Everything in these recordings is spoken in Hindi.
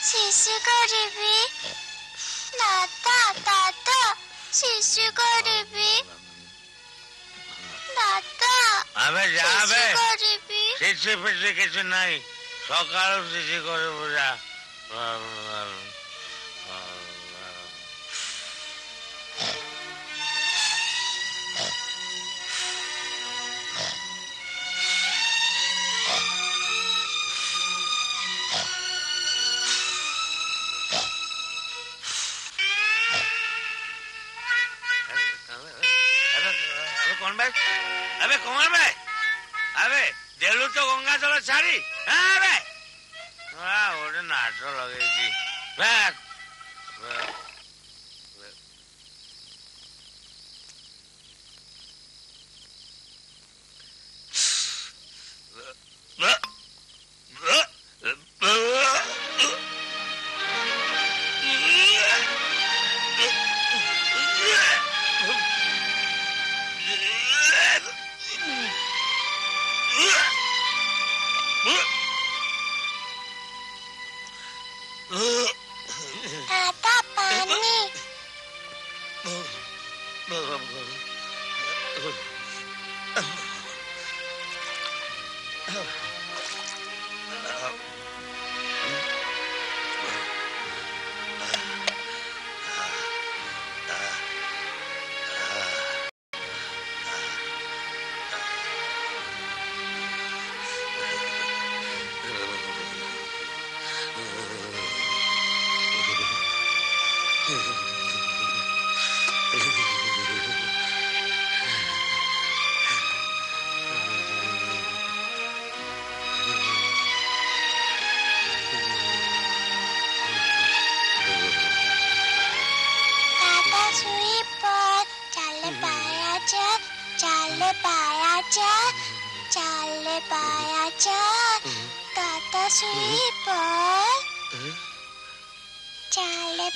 ଶିଶୁ କରିବି ଦାଦା ଦାଦା ଶିଶୁ କରିବି ଦାଦା আবে যাবে ଶିଶୁ କରିବି শিশি ফিসি কিছু নাই সকাল শিশি করবো যা कौन भाई अबे कौन भाई अबे देलू तो गंगा जल छाड़ी अबे गोटे नाच लगे दादा पानी दादा सुई पर चले पाया जा दादा सुई पर चले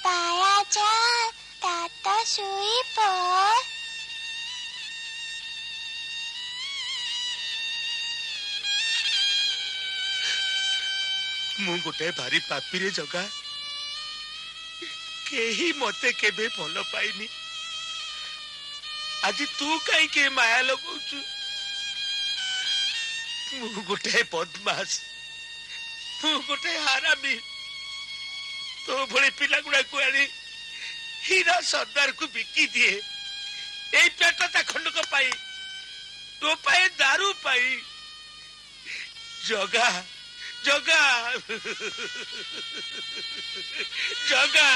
पाया जा दादा सुई पर मु गोटे भारी पापी रे जगा केही मते केबे भल पाइनी आज तू कहीं के माया लगौचु मु गोटे बदमाश मु गोटे हारामी तो भले पिला गुड़ा को आनी हीरा सरदार को बिकी दिए ए पेट ता खंडक पाई तो पाए दारू पाई जगा जगा जगा